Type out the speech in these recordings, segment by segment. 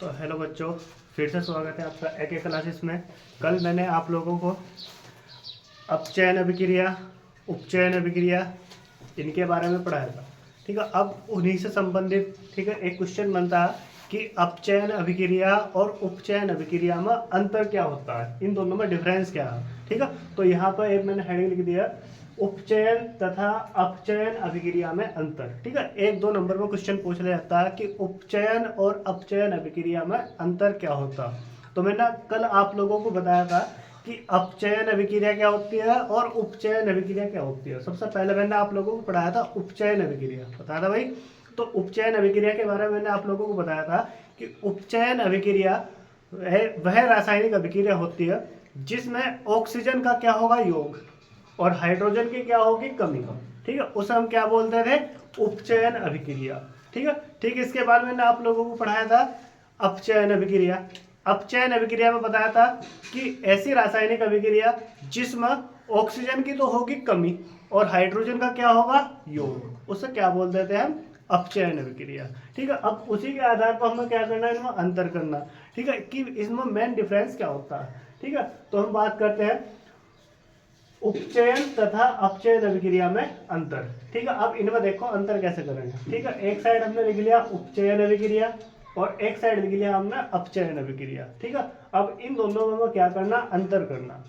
तो हेलो बच्चों, फिर से स्वागत है आपका एक क्लासेस में। कल मैंने आप लोगों को अपचयन अभिक्रिया, उपचयन अभिक्रिया इनके बारे में पढ़ाया था। ठीक है, अब उन्हीं से संबंधित ठीक है एक क्वेश्चन बनता है कि अपचयन अभिक्रिया और उपचयन अभिक्रिया में अंतर क्या होता है, इन दोनों में डिफरेंस क्या है। ठीक है, तो यहाँ पर एक मैंने हेडिंग लिख दिया, उपचयन तथा अपचयन अभिक्रिया में अंतर। ठीक है, 1-2 नंबर में क्वेश्चन पूछ लिया जाता है कि उपचयन और अपचयन अभिक्रिया में अंतर क्या होता। तो मैंने कल आप लोगों को बताया था कि अपचयन अभिक्रिया क्या होती है और उपचयन अभिक्रिया क्या होती है। सबसे पहले मैंने आप लोगों को पढ़ाया था उपचयन अभिक्रिया, बताया था भाई। तो उपचयन अभिक्रिया के बारे में मैंने आप लोगों को बताया था कि उपचयन अभिक्रिया वह रासायनिक अभिक्रिया होती है जिसमें ऑक्सीजन का क्या होगा, योग, और हाइड्रोजन की क्या होगी, कमी। ठीक है, उसे हम क्या बोलते थे, उपचयन अभिक्रिया। ठीक है, ठीक इसके बाद मैंने आप लोगों को पढ़ाया था अपचयन अभिक्रिया। अपचयन अभिक्रिया में बताया था कि ऐसी रासायनिक अभिक्रिया जिसमें ऑक्सीजन की तो होगी कमी और हाइड्रोजन का क्या होगा, योग, उसे क्या बोल देते हैं हम, अपचयन अभिक्रिया। ठीक है, अब उसी के आधार पर हमें क्या करना है, इनमें अंतर करना। ठीक है, कि इसमें मेन डिफरेंस क्या होता है। ठीक है, तो हम बात करते हैं उपचयन तथा अपचयन अभिक्रिया में अंतर। ठीक है, अब इनमें देखो अंतर कैसे करेंगे। ठीक है, एक साइड हमने लिख लिया उपचयन अभिक्रिया और एक साइड लिख लिया हमने अपचयन अभिक्रिया। ठीक है, अब इन दोनों में क्या करना, अंतर करना।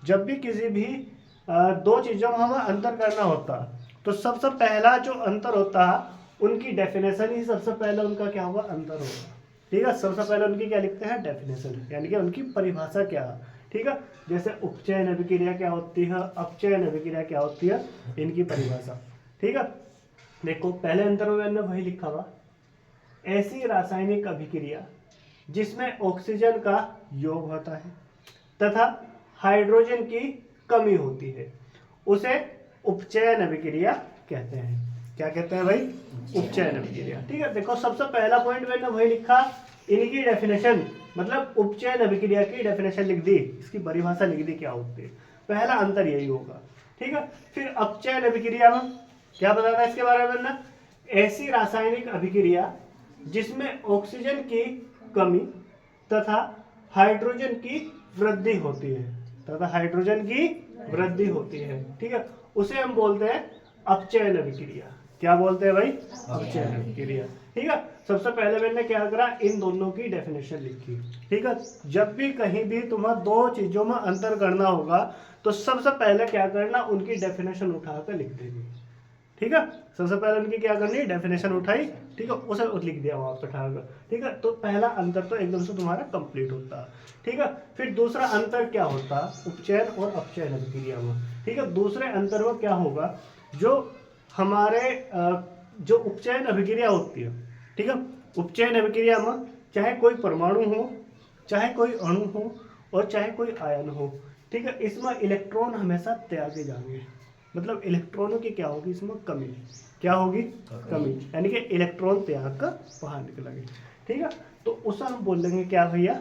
जब भी किसी भी दो चीजों में हमें अंतर करना होता तो सबसे पहला जो अंतर होता है उनकी डेफिनेशन ही सबसे पहले उनका क्या होगा, अंतर होगा। ठीक है, सबसे पहले उनकी क्या लिखते हैं, डेफिनेशन, यानी कि उनकी परिभाषा क्या है। ठीक है, जैसे उपचयन अभिक्रिया क्या होती है, अपचयन अभिक्रिया क्या होती है, इनकी परिभाषा। ठीक है, देखो पहले अंतर में मैंने वही लिखा हुआ, ऐसी रासायनिक अभिक्रिया जिसमें ऑक्सीजन का योग होता है तथा हाइड्रोजन की कमी होती है उसे उपचयन अभिक्रिया कहते हैं। क्या कहते हैं भाई, उपचयन अभिक्रिया। ठीक है, देखो सबसे पहला पॉइंट मैंने वही लिखा, इनकी डेफिनेशन, मतलब उपचयन अभिक्रिया की डेफिनेशन लिख दी, इसकी परिभाषा लिख दी क्या होती है। पहला अंतर यही होगा। ठीक है, फिर अपचयन अभिक्रिया में क्या बताना है इसके बारे में ना, ऐसी रासायनिक अभिक्रिया जिसमें ऑक्सीजन की कमी तथा हाइड्रोजन की वृद्धि होती है, तथा हाइड्रोजन की वृद्धि होती है। ठीक है, उसे हम बोलते हैं अपचयन अभिक्रिया। क्या बोलते हैं भाई, अपचयन अभिक्रिया। ठीक है, सबसे पहले मैंने क्या करा, इन दोनों की डेफिनेशन लिखी। ठीक है, जब भी कहीं भी तुम्हें दो चीजों में अंतर करना होगा तो सबसे पहले क्या करना, उनकी डेफिनेशन उठाकर लिख देनी। ठीक है, सबसे पहले उनकी क्या करनी, डेफिनेशन उठाई, ठीक है, उसे लिख दिया वहां पर उठाकर। ठीक है, तो पहला अंतर तो एकदम से तुम्हारा कंप्लीट होता है। ठीक है, फिर दूसरा अंतर क्या होता है उपचयन और अपचयन अभिक्रिया में। ठीक है, दूसरे अंतर में क्या होगा, जो हमारे जो उपचयन अभिक्रिया होती है, ठीक है, उपचयन अभिक्रिया में चाहे कोई परमाणु हो, चाहे कोई अणु हो और चाहे कोई आयन हो, ठीक है, इसमें इलेक्ट्रॉन हमेशा त्यागे जाएंगे। मतलब इलेक्ट्रॉनों की क्या होगी, इसमें कमी, क्या होगी, कमी, यानी कि इलेक्ट्रॉन त्याग कर बाहर निकलेंगे। ठीक है, तो उसे हम बोल लेंगे क्या भैया,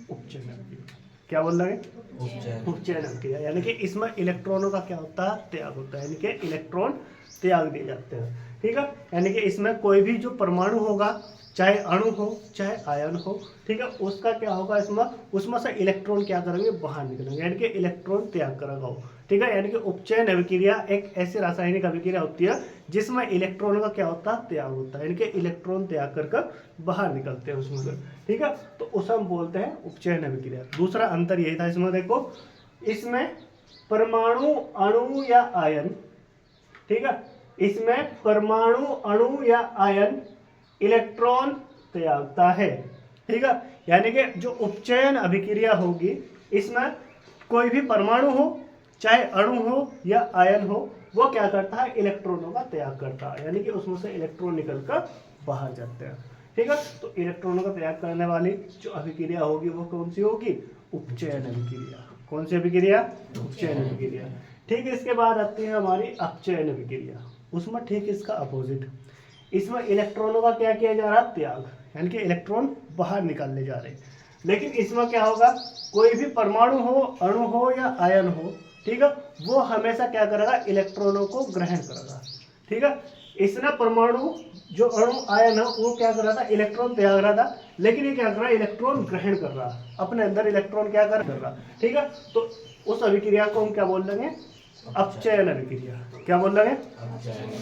उपचयन अभिक्रिया। क्या बोल रहे हैं, उपचयन अभिक्रिया, यानी कि इसमें इलेक्ट्रॉनों का क्या होता है, त्याग होता है, यानी कि इलेक्ट्रॉन त्याग दिए जाते हैं। ठीक है, यानी कि इसमें कोई भी जो परमाणु होगा, चाहे अणु हो चाहे आयन हो, ठीक है, उसका क्या होगा, इसमें उसमें से इलेक्ट्रॉन क्या करेंगे, बाहर निकलेंगे, यानी कि इलेक्ट्रॉन त्याग करेगा वो। ठीक है, यानी कि उपचयन अभिक्रिया एक ऐसी रासायनिक अभिक्रिया होती है जिसमें इलेक्ट्रॉनों का क्या होता है, त्याग होता है, यानी कि इलेक्ट्रॉन त्याग कर बाहर निकलते हैं उसमें से। ठीक है, तो उसे हम बोलते हैं उपचयन अभिक्रिया। दूसरा अंतर यही था इसमें, देखो इसमें परमाणु, अणु या आयन, ठीक है, इसमें परमाणु, अणु या आयन इलेक्ट्रॉन त्यागता है। ठीक है, यानी कि जो उपचयन अभिक्रिया होगी इसमें कोई भी परमाणु हो, चाहे अणु हो या आयन हो, वो क्या करता है, इलेक्ट्रॉनों का त्याग करता है, यानी कि उसमें से इलेक्ट्रॉन निकलकर बाहर जाते हैं। ठीक है, तो इलेक्ट्रॉनों का त्याग करने वाली जो अभिक्रिया होगी वो कौन सी होगी, उपचयन अभिक्रिया। कौन सी अभिक्रिया, उपचयन अभिक्रिया। ठीक है, इसके बाद आती है हमारी अपचयन अभिक्रिया। उसमें ठीक इसका अपोजिट, इसमें इलेक्ट्रॉनों का क्या किया जा रहा है, त्याग, यानी कि इलेक्ट्रॉन बाहर निकालने जा रहे हैं। लेकिन इसमें क्या होगा, कोई भी परमाणु हो, अणु हो या आयन हो, ठीक है, वो हमेशा क्या करेगा, इलेक्ट्रॉनों को ग्रहण करेगा। ठीक है, इसने परमाणु जो अणु आयन है वो क्या कर रहा था, इलेक्ट्रॉन त्याग रहा था, लेकिन ये क्या कर रहा है, इलेक्ट्रॉन ग्रहण कर रहा है, अपने अंदर इलेक्ट्रॉन क्या कर रहा, ठीक है। तो उस अभिक्रिया को हम क्या बोल देंगे, अपचयन अभिक्रिया। क्या बोल रहे हैं,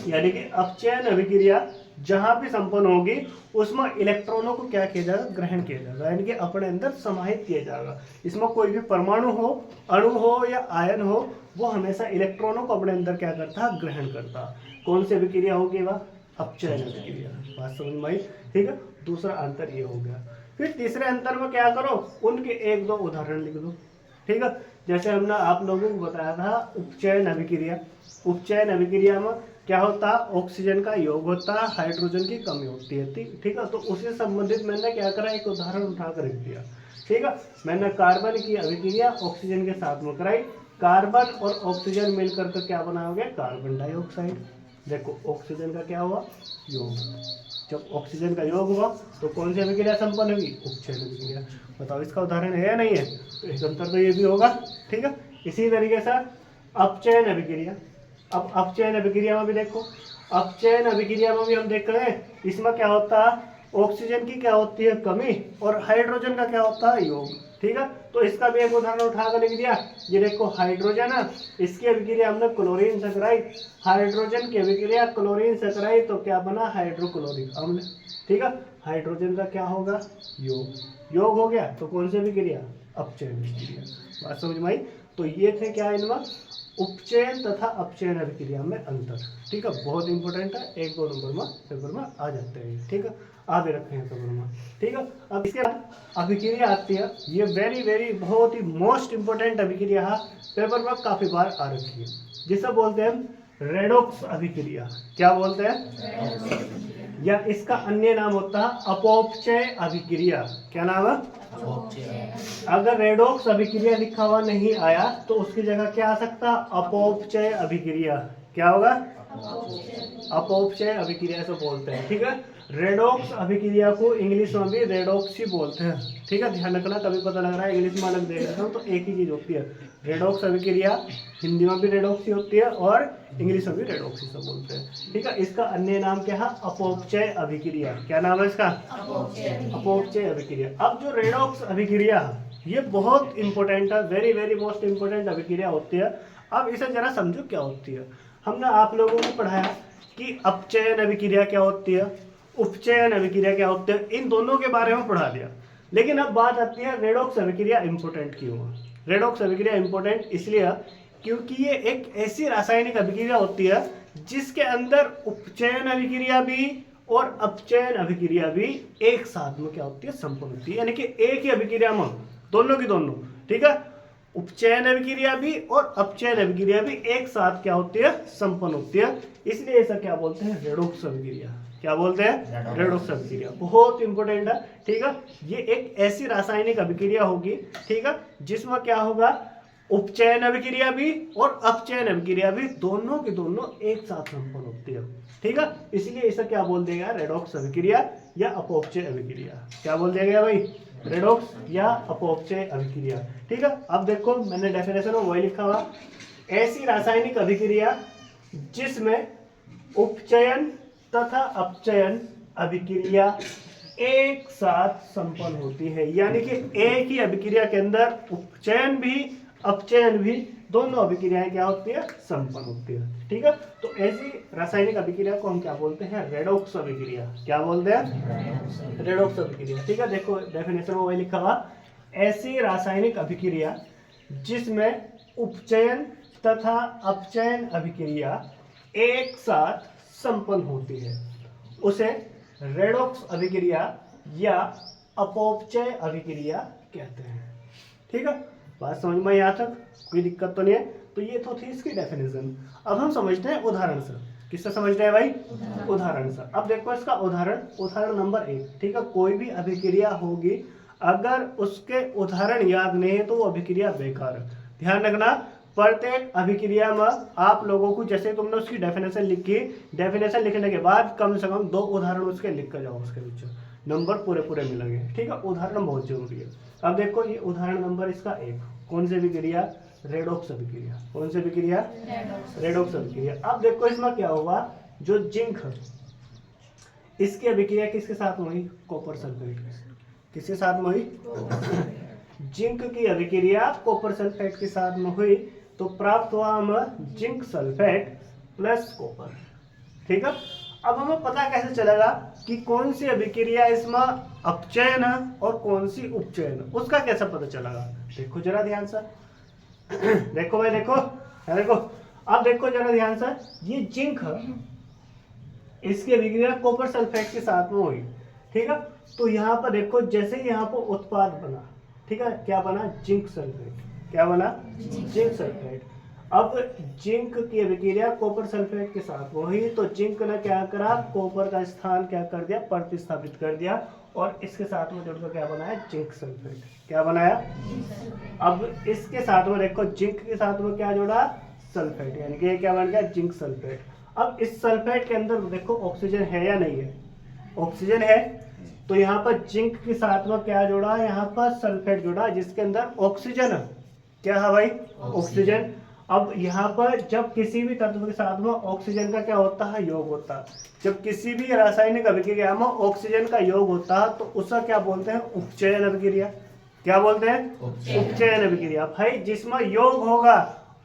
यानी कि अपचयन अभिक्रिया जहां भी संपन्न होगी उसमें इलेक्ट्रॉनों को क्या किया जाएगा, ग्रहण किया जाएगा, यानी कि अपने अंदर समाहित किया जाएगा। इसमें कोई भी परमाणु हो, अणु हो या आयन हो, वो हमेशा इलेक्ट्रॉनों को अपने अंदर क्या करता है, ग्रहण करता। कौन सी अभिक्रिया होगी वह, अपचयन अभिक्रिया। बात समझ में आई, ठीक है। दूसरा अंतर ये हो गया। फिर तीसरे अंतर में क्या करो, उनके एक दो उदाहरण लिख दो, ठीक है। जैसे हमने आप लोगों को बताया था उपचयन अभिक्रिया। उपचयन अभिक्रिया में क्या होता है, ऑक्सीजन का योग होता है, हाइड्रोजन की कमी होती है, ठीक है। तो उससे संबंधित मैंने क्या करा, एक उदाहरण उठाकर रख दिया, ठीक है। मैंने कार्बन की अभिक्रिया ऑक्सीजन के साथ में कराई। कार्बन और ऑक्सीजन मिलकर के क्या बनाओगे, कार्बन डाइऑक्साइड। देखो ऑक्सीजन का क्या हुआ, योग। जब ऑक्सीजन का योग हुआ तो कौन सी अभिक्रिया संपन्न होगी, उपचयन अभिक्रिया। बताओ इसका उदाहरण है या नहीं है, तो एक अंतर तो ये भी होगा, ठीक है। इसी तरीके से अपचयन अभिक्रिया। अब अपचयन अभिक्रिया में भी देखो, अपचयन अभिक्रिया में भी हम देख रहे हैं, इसमें क्या होता है, ऑक्सीजन की क्या होती है, कमी, और हाइड्रोजन का क्या होता है, योग, ठीक है। तो इसका भी एक उदाहरण उठाकर लिख दिया। ये देखो हाइड्रोजन है, इसकी अभिक्रिया हमने क्लोरीन से कराई, हाइड्रोजन की अभिक्रिया क्लोरीन से कराई तो क्या बना, हाइड्रोक्लोरिक अम्ल, ठीक है। हाइड्रोजन का क्या होगा, योग, योग हो गया तो कौन सी अभिक्रिया, अपचयन अभिक्रिया। बात समझ में आई। तो ये थे क्या इनमें, उपचयन तथा अपचयन अभिक्रिया में अंतर, ठीक है। बहुत इंपॉर्टेंट है, एक दो नंबर में पेपर में आ जाते हैं, ठीक है, आगे रखे हैं पेपर में, ठीक है। अब इसके बाद अभिक्रिया आती है, ये वेरी वेरी बहुत ही मोस्ट इंपॉर्टेंट अभिक्रिया है, पेपर में काफी बार आ रखी है, जिसे बोलते हैं रेडॉक्स अभिक्रिया। क्या बोलते हैं, या इसका अन्य नाम होता है अपौपचय अभिक्रिया। क्या नाम है, अगर रेडॉक्स अभिक्रिया लिखा हुआ नहीं आया तो उसकी जगह क्या आ सकता, अपौपचय अभिक्रिया। क्या होगा, अपौपचय अभिक्रिया से बोलते हैं, ठीक है। रेडॉक्स अभिक्रिया को इंग्लिश में भी रेडॉक्स ही बोलते हैं, ठीक है। ध्यान रखना, कभी पता लग रहा है इंग्लिश में अलग देख रहा हूँ तो एक ही चीज होती है, रेडॉक्स अभिक्रिया हिंदी में भी रेडॉक्स ही होती है और इंग्लिश में भी रेडॉक्स ही से बोलते हैं, ठीक है। इसका अन्य नाम क्या है, अपौपचय अभिक्रिया। क्या नाम है इसका, अपौपचय अभिक्रिया। अब जो रेडॉक्स अभिक्रिया है ये बहुत इंपॉर्टेंट है, वेरी वेरी मोस्ट इंपॉर्टेंट अभिक्रिया होती है। अब इसे जरा समझो क्या होती है। हमने आप लोगों को पढ़ाया कि अपचयन अभिक्रिया क्या होती है, उपचयन अभिक्रिया क्या होती है, इन दोनों के बारे में पढ़ा दिया। लेकिन अब बात आती है रेडॉक्स अभिक्रिया इंपॉर्टेंट क्यों है। रेडॉक्स अभिक्रिया इंपॉर्टेंट इसलिए क्योंकि ये एक ऐसी रासायनिक अभिक्रिया होती है जिसके अंदर उपचयन अभिक्रिया भी और अपचयन अभिक्रिया भी एक साथ में क्या होती है, संपन्न होती है, यानी कि एक ही अभिक्रिया में दोनों की दोनों, ठीक है। उपचयन अभिक्रिया भी और अपचयन अभिक्रिया भी एक साथ क्या होती है, संपन्न होती है, इसलिए ऐसा क्या बोलते हैं, रेडॉक्स अभिक्रिया। क्या बोलते हैं, रेडॉक्स अभिक्रिया। बहुत इंपॉर्टेंट है, ठीक है। ये एक ऐसी रासायनिक अभिक्रिया होगी, ठीक है, जिसमें क्या होगा, उपचयन अभिक्रिया भी और अपचयन अभिक्रिया भी दोनों की दोनों एक साथ संपन्न होती है, ठीक है। इसलिए इसे क्या बोल दिया गया, रेडॉक्स अभिक्रिया या अपौपचय अभिक्रिया। क्या बोल दिया गया भाई, रेडॉक्स या अपौपचय अभिक्रिया, ठीक है। अब देखो मैंने डेफिनेशन में वही लिखा हुआ, ऐसी रासायनिक अभिक्रिया जिसमें उपचयन तथा अपचयन अभिक्रिया एक साथ संपन्न होती है, यानी कि एक ही अभिक्रिया के अंदर उपचयन भी अपचयन भी दोनों अभिक्रियाएं क्या होती है, संपन्न होती है, ठीक है। तो ऐसी रासायनिक अभिक्रिया को हम क्या बोलते हैं, रेडॉक्स अभिक्रिया। क्या बोलते हैं, रेडॉक्स अभिक्रिया, ठीक है। देखो डेफिनेशन में वही लिखा हुआ, ऐसी रासायनिक अभिक्रिया जिसमें उपचयन तथा अपचयन अभिक्रिया एक साथ संपन्न होती है उसे रेडॉक्स अभिक्रिया या अपौपचय अभिक्रिया कहते हैं, ठीक है। बात समझ में यहाँ तक कोई दिक्कत तो नहीं है। तो ये तो थी इसकी डेफिनेशन। अब हम समझते हैं उदाहरण से। किससे समझते हैं भाई, उदाहरण से। अब देखो इसका उदाहरण नंबर 1, ठीक है। कोई भी अभिक्रिया होगी, अगर उसके उदाहरण याद नहीं है तो वो अभिक्रिया बेकार है। ध्यान रखना, प्रत्येक अभिक्रिया में आप लोगों को जैसे तुमने उसकी डेफिनेशन लिखी, डेफिनेशन लिखने के बाद कम से कम 2 उदाहरण उसके लिख कर जाओ, उसके नीचे नंबर पूरे पूरे मिलेंगे, ठीक है। उदाहरण बहुत जरूरी है। अब देखो ये उदाहरण नंबर इसका 1, कौन सी अभिक्रिया, रेडॉक्स अभिक्रिया। कौन सी अभिक्रिया, रेडॉक्स अभिक्रिया। अब देखो इसमें क्या हुआ, जो जिंक है इसकी अभिक्रिया किसके साथ में हुई? Copper sulphate. किसके साथ में हुई? जिंक की अभिक्रिया कॉपर सल्फेट के साथ में हुई तो प्राप्त हुआ हमें जिंक सल्फेट प्लस कॉपर। ठीक है, अब हमें पता कैसे चलेगा कि कौन सी अभिक्रिया इसमें अपचयन है और कौन सी उपचयन है, उसका कैसे पता चलेगा? देखो जरा ध्यान से, देखो भाई, देखो देखो, अब देखो जरा ध्यान से, ये जिंक है, इसकी अभिक्रिया कॉपर सल्फेट के साथ में हुई। ठीक है, तो यहाँ पर देखो जैसे यहाँ पर उत्पाद बना, ठीक है, क्या बना? Zinc sulphate. क्या बना? Zinc sulphate. अब जिंक की अभिक्रिया कॉपर सल्फेट के साथ हुई तो जिंक ने क्या करा? कॉपर का स्थान क्या कर दिया? प्रतिस्थापित कर दिया और इसके साथ में जुड़कर क्या बनाया? Zinc sulphate. क्या बनाया? अब इसके साथ में देखो जिंक के साथ में क्या जोड़ा? सल्फेट, यानी कि क्या बन गया? Zinc sulphate. अब इस सल्फेट के अंदर देखो ऑक्सीजन है या नहीं है? ऑक्सीजन है, तो यहाँ पर जिंक के साथ में क्या जोड़ा? यहाँ पर सल्फेट जोड़ा जिसके अंदर ऑक्सीजन है। क्या है भाई? ऑक्सीजन। अब यहाँ पर जब किसी भी तत्व के साथ में ऑक्सीजन का क्या होता है? योग होता है। जब किसी भी रासायनिक अभिक्रिया में ऑक्सीजन का योग होता है तो उसका क्या बोलते हैं? उपचयन अभिक्रिया। क्या बोलते हैं? उपचयन अभिक्रिया। भाई जिसमें योग होगा,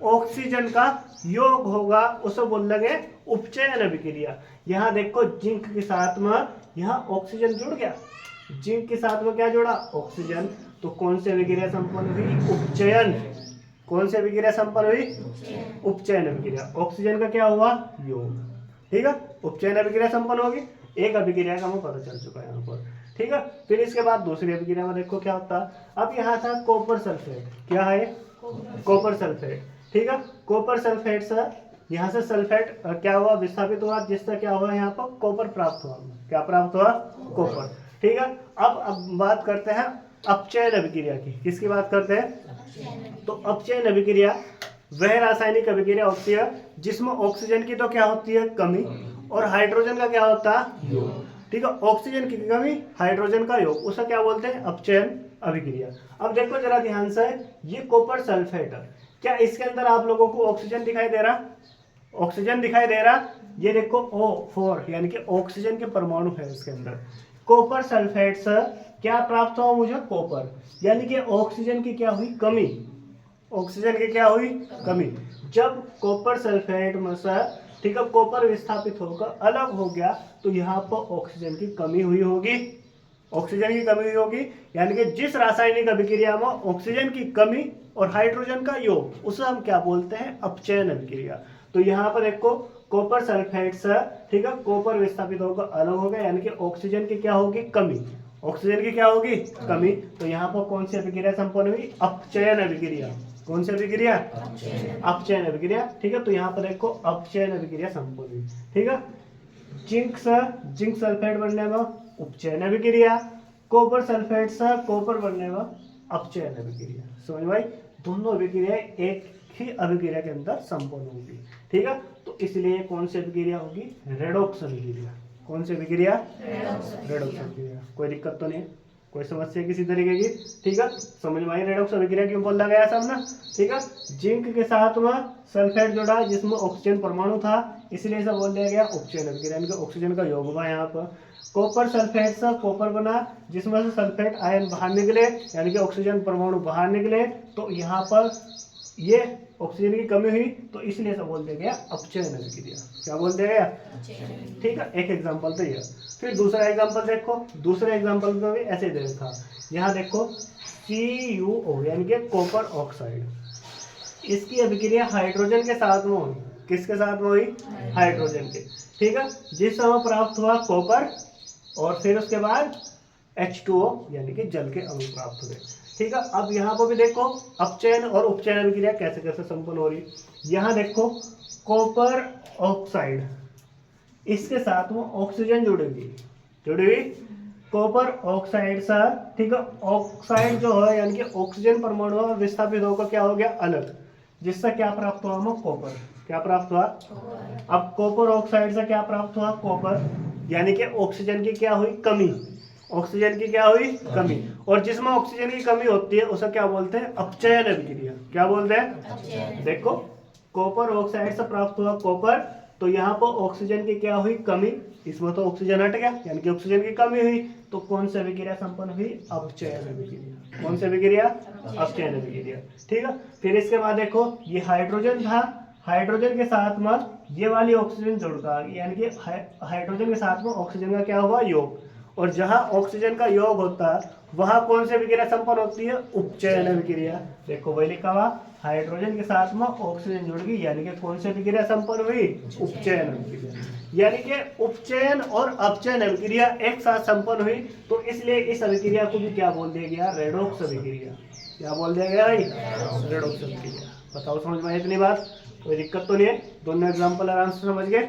ऑक्सीजन का योग होगा, उसे बोल लगे उपचयन अभिक्रिया। यहाँ देखो जिंक के साथ में यहाँ ऑक्सीजन जुड़ गया, जिंक के साथ में क्या जुड़ा? ऑक्सीजन। तो कौन सी अभिक्रिया संपन्न हुई? उपचयन। कौन सी अभिक्रिया संपन्न हुई? उपचयन अभिक्रिया। ऑक्सीजन का क्या हुआ? योग। ठीक है, उपचयन अभिक्रिया संपन्न होगी। एक अभिक्रिया का हमें पता चल चुका है यहाँ पर। ठीक है, फिर इसके बाद दूसरी अभिक्रिया में देखो क्या होता है। अब यहाँ था कॉपर सल्फेट। क्या है? Copper sulphate. ठीक है, कॉपर सल्फेट से यहाँ से सल्फेट क्या हुआ? विस्थापित हुआ, जिससे क्या हुआ? यहाँ पर कॉपर प्राप्त हुआ। क्या प्राप्त हुआ? कॉपर। ठीक है, अब बात करते हैं अपचयन अभिक्रिया की। किसकी बात करते हैं? तो अपचयन अभिक्रिया वह रासायनिक अभिक्रिया होती है जिसमें ऑक्सीजन की तो क्या होती है? कमी, और हाइड्रोजन का क्या होता है? योग। ठीक है, ऑक्सीजन की कमी, हाइड्रोजन का योग, उसे क्या बोलते हैं? अपचयन अभिक्रिया। अब देखो जरा ध्यान से, ये कॉपर सल्फेट है, क्या इसके अंदर आप लोगों को ऑक्सीजन दिखाई दे रहा? ऑक्सीजन दिखाई दे रहा? ये देखो O4 यानी कि ऑक्सीजन के परमाणु है इसके अंदर। कॉपर सल्फेट से क्या प्राप्त हुआ मुझे? कॉपर, यानी कि ऑक्सीजन की क्या हुई? कमी। ऑक्सीजन की क्या हुई? कमी। जब कॉपर सल्फेट में से, ठीक है, कॉपर विस्थापित होकर अलग हो गया तो यहाँ पर ऑक्सीजन की कमी हुई होगी। ऑक्सीजन की कमी हुई होगी, यानी कि जिस रासायनिक अभिक्रिया में ऑक्सीजन की कमी और हाइड्रोजन का योग, उसे हम क्या बोलते हैं? अपचयन अभिक्रिया। तो यहाँ पर देखो कॉपर सल्फेट से, ठीक है, कॉपर विस्थापित होकर अलग हो गया, यानी कि ऑक्सीजन की क्या होगी? कमी। ऑक्सीजन की क्या होगी? कमी। तो यहाँ पर कौन सी अभिक्रिया संपन्न हुई? अपचयन अभिक्रिया। कौन सी अभिक्रिया? अपचयन अभिक्रिया। ठीक है, तो यहाँ पर देखो अपचयन अभिक्रिया संपन्न हुई। ठीक है, जिंक से जिंक सल्फेट बनने में उपचयन अभिक्रिया, कॉपर सल्फेट से कॉपर बनने में अपचयन अभिक्रिया। समझ भाई, दोनों अभिक्रिया एक ही अभिक्रिया के अंदर संपन्न होगी। ठीक है, तो इसलिए कौन सी अभिक्रिया होगी? रेडॉक्स अभिक्रिया। कौन सी अभिक्रिया? रेडॉक्स अभिक्रिया। कोई दिक्कत तो नहीं, कोई समस्या किसी तरीके की? ठीक है, समझ में आई रेडॉक्स अभिक्रिया क्यों बोला गया सब ना? ठीक है, जिंक के साथ में सल्फेट जोड़ा जिसमें ऑक्सीजन परमाणु था, इसलिए इसे बोल दिया गया उपचयन अभिक्रिया, यानी कि ऑक्सीजन का योग हुआ यहाँ पर। कॉपर सल्फेट से कॉपर बना जिसमें से सल्फेट आयन बाहर निकले, यानी कि ऑक्सीजन परमाणु बाहर निकले, तो यहाँ पर ये ऑक्सीजन की कमी हुई, तो इसलिए इसे बोल दिया गया अपचयन अभिक्रिया। क्या बोल दिया गया? ठीक है, एक एग्जांपल तो ये। फिर दूसरा एग्जांपल देखो, दूसरे एग्जांपल में भी ऐसे दे रखा। यहाँ देखो CuO यानी कि कॉपर ऑक्साइड, इसकी अभिक्रिया हाइड्रोजन के साथ में हुई। किसके साथ में हुई? हाइड्रोजन के। ठीक है, जिस समय प्राप्त हुआ कॉपर और फिर उसके बाद H2O यानी कि जल के अणु प्राप्त हुए। ठीक है, अब यहाँ पर भी देखो अपचयन और उपचयन अभिक्रिया कैसे कैसे संपन्न हो रही। यहाँ देखो कॉपर ऑक्साइड, इसके साथ में ऑक्सीजन जुड़ी हुई कॉपर ऑक्साइड से, ठीक है, ऑक्साइड जो है यानी कि ऑक्सीजन परमाणु विस्थापित होकर क्या हो गया? अलग, जिससे क्या प्राप्त हुआ? हमें कॉपर। क्या प्राप्त हुआ? अब कॉपर ऑक्साइड से क्या प्राप्त हुआ? कॉपर, यानी कि ऑक्सीजन की क्या हुई? कमी। ऑक्सीजन की क्या हुई? कमी। और जिसमें ऑक्सीजन की कमी होती है उसे क्या बोलते हैं? अपचयन अभिक्रिया। क्या बोलते हैं? देखो कॉपर ऑक्साइड से प्राप्त हुआ कॉपर, तो यहाँ पर ऑक्सीजन की क्या हुई, कमी, इसमें तो ऑक्सीजन हट गया यानी कि ऑक्सीजन की कमी हुई, तो कौन सी अभिक्रिया संपन्न हुई, अपचयन अभिक्रिया। कौन सी अभिक्रिया, अपचयन अभिक्रिया। ठीक है, फिर इसके बाद देखो ये हाइड्रोजन था, हाइड्रोजन के साथ में ये वाली ऑक्सीजन जुड़ गई यानी कि हाइड्रोजन के साथ में ऑक्सीजन का क्या हुआ, योग, और जहां ऑक्सीजन का योग होता है वहां कौन सी अभिक्रिया संपन्न होती है, उपचयन अभिक्रिया। देखो वही लिखा हुआ, हाइड्रोजन के साथ में ऑक्सीजन जुड़ गई यानी कि कौन सी अभिक्रिया संपन्न हुई, उपचयन अभिक्रिया। यानी कि उपचयन और अपचयन अभिक्रिया एक साथ संपन्न हुई, तो इसलिए इस अभिक्रिया को भी क्या बोल दिया गया, रेडॉक्स अभिक्रिया। क्या बोल दिया गया भाई, रेडॉक्स अभिक्रिया। बताओ समझ में इतनी बात, कोई दिक्कत तो नहीं है, दोनों एग्जांपल आराम से समझ गए।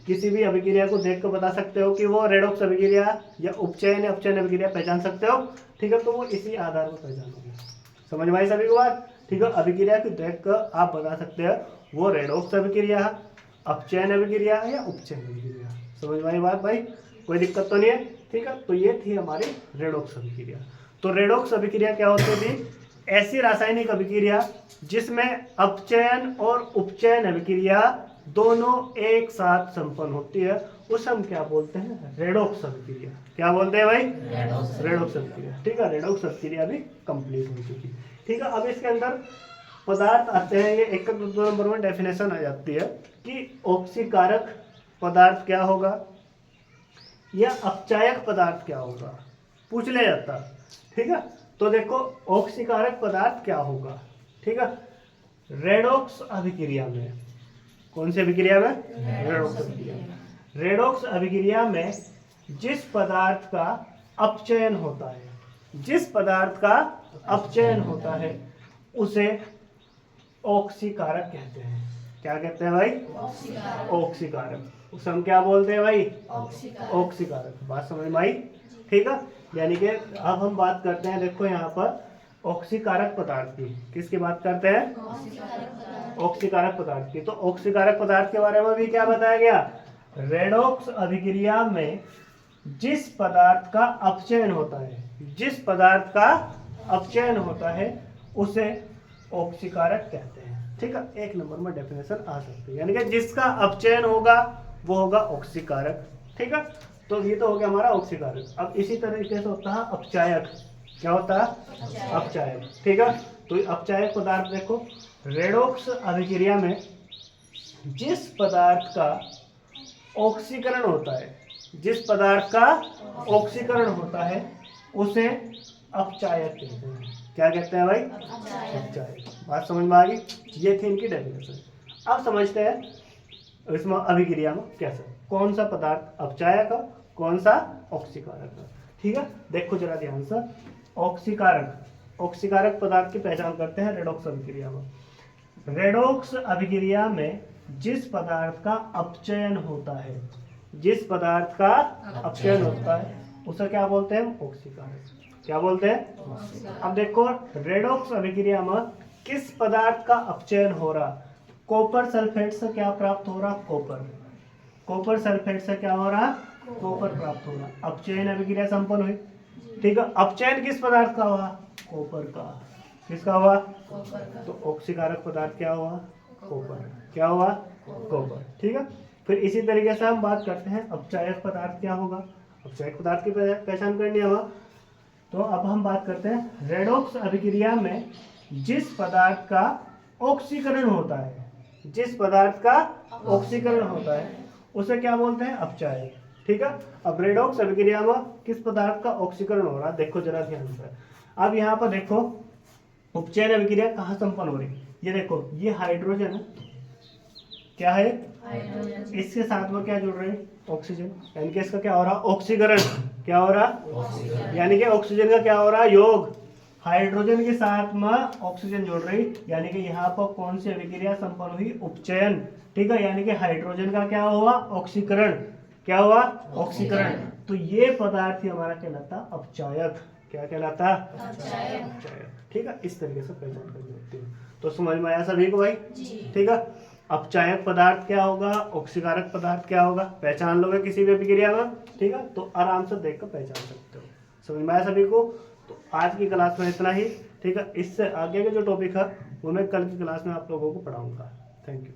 किसी भी अभिक्रिया को देख कर बता सकते हो कि वो रेडॉक्स अभिक्रिया या उपचयन या अपचयन अभिक्रिया पहचान सकते हो। ठीक है, तो वो इसी आधार पर पहचानोगे। समझ में आई सभी को बात। ठीक है, अभिक्रिया को देख कर आप बता सकते हैं वो रेडॉक्स अभिक्रिया है, अपचयन अभिक्रिया है या उपचयन अभिक्रिया। समझ में आई बात भाई, कोई दिक्कत तो नहीं है। ठीक है, तो ये थी हमारी रेडॉक्स अभिक्रिया। तो रेडॉक्स अभिक्रिया क्या होती थी, ऐसी रासायनिक अभिक्रिया जिसमें अपचयन और उपचयन अभिक्रिया दोनों एक साथ संपन्न होती है, उसे हम क्या बोलते हैं, रेडॉक्स अभिक्रिया। क्या बोलते हैं भाई, रेडॉक्स अभिक्रिया। ठीक है, रेडॉक्स अभिक्रिया भी कंप्लीट हो चुकी। ठीक है, अब इसके अंदर पदार्थ आते हैं, ये 1 2 नंबर में डेफिनेशन आ जाती है कि ऑक्सीकारक पदार्थ क्या होगा या अपचायक पदार्थ क्या होगा, पूछ लिया जाता। ठीक है, तो देखो ऑक्सीकारक पदार्थ क्या होगा। ठीक है, रेडॉक्स अभिक्रिया में, कौन सी अभिक्रिया में, रेडॉक्स अभिक्रिया में, रेडॉक्स अभिक्रिया में जिस पदार्थ का अपचयन होता है, जिस पदार्थ का अपचयन होता है उसे ऑक्सीकारक कहते हैं। क्या कहते हैं भाई, ऑक्सीकारक। उसे हम क्या बोलते हैं भाई, ऑक्सीकारक। बात समझ में आई। ठीक है, यानी कि अब हम बात करते हैं, देखो यहाँ पर ऑक्सीकारक पदार्थ की, किसकी बात करते हैं, ऑक्सीकारक पदार्थ की। तो ऑक्सीकारक पदार्थ के बारे में भी क्या बताया गया, रेडॉक्स अभिक्रिया में जिस पदार्थ का अपचयन होता है, जिस पदार्थ का अपचयन होता है उसे ऑक्सीकारक कहते हैं। ठीक है, 1 नंबर में डेफिनेशन आ सकती है, यानी कि जिसका अपचयन होगा वो होगा ऑक्सीकारक। ठीक है, तो ये तो हो गया हमारा ऑक्सीकारक। अब इसी तरीके से होता है अपचायक। क्या होता है, अपचायक। ठीक है, तो अपचायक पदार्थ देखो, रेडॉक्स अभिक्रिया में जिस पदार्थ का ऑक्सीकरण होता है, जिस पदार्थ का ऑक्सीकरण होता है उसे अपचायक कहते हैं। क्या कहते हैं भाई, अपचायक। बात समझ में आ गई, ये थी इनकी डेफिनेशन। अब समझते हैं इसमें अभिक्रिया में कैसे, कौन सा पदार्थ अपचायक है, कौन सा ऑक्सीकारक है। ठीक है, देखो जरा ध्यान से, ऑक्सीकारक, ऑक्सीकारक पदार्थ की पहचान करते हैं रेडॉक्स अभिक्रिया में। रेडॉक्स अभिक्रिया में जिस पदार्थ का अपचयन होता है, जिस पदार्थ का अपचयन होता है उसे क्या बोलते हैं, ऑक्सीकारक। क्या बोलते हैं। अब देखो रेडॉक्स अभिक्रिया में किस पदार्थ का अपचयन हो रहा, कॉपर सल्फेट से क्या प्राप्त हो रहा, कॉपर। कॉपर सल्फेट से क्या हो रहा, कॉपर प्राप्त हो रहा। अपचयन अभिक्रिया संपन्न हुई। ठीक है, अपचयन किस पदार्थ का हुआ, कॉपर का। किसका हुआ, तो ऑक्सीकारक पदार्थ क्या हुआ, कॉपर। क्या हुआ, कॉपर। ठीक है, फिर इसी तरीके से हम बात करते हैं अपचायक पदार्थ क्या होगा। अपचायक पदार्थ की पहचान करनी है हमें, तो अब हम बात करते हैं रेडॉक्स अभिक्रिया में जिस पदार्थ का ऑक्सीकरण होता है, जिस पदार्थ का ऑक्सीकरण होता है उसे क्या बोलते हैं, अपचायक। ठीक है, अब रेडॉक्स अभिक्रिया में किस पदार्थ का ऑक्सीकरण हो रहा है, देखो जरा ध्यान से। अब यहाँ पर देखो उपचयन अभिक्रिया कहाँ संपन्न हो रही है, ये देखो ये हाइड्रोजन है, क्या है, इसके साथ में क्या जुड़ रहे हैं, ऑक्सीजन, यानी कि इसका क्या हो रहा, ऑक्सीकरण। क्या हो रहा, यानी कि ऑक्सीजन का क्या हो रहा, योग। हाइड्रोजन के साथ में ऑक्सीजन जुड़ रही, यानी कि यहाँ पर कौन सी अभिक्रिया संपन्न हुई, उपचयन। ठीक है, यानी कि हाइड्रोजन का क्या हुआ, ऑक्सीकरण। क्या हुआ, ऑक्सीकरण। तो ये पदार्थ ही हमारा कहलाता अपचायक। क्या कहलाता, अपचायक। ठीक है, इस तरीके से पहचान करनी होती है। तो समझ में आया सभी को भाई। ठीक है, अपचायक पदार्थ क्या होगा, ऑक्सीकारक पदार्थ क्या होगा, पहचान लोगे किसी भी अभिक्रिया में। ठीक है, तो आराम से देख कर पहचान सकते हो। समझ में आया सभी को। तो आज की क्लास में इतना ही। ठीक है, इससे आगे के जो टॉपिक है वो मैं कल की क्लास में आप लोगों को पढ़ाऊंगा। Thank you.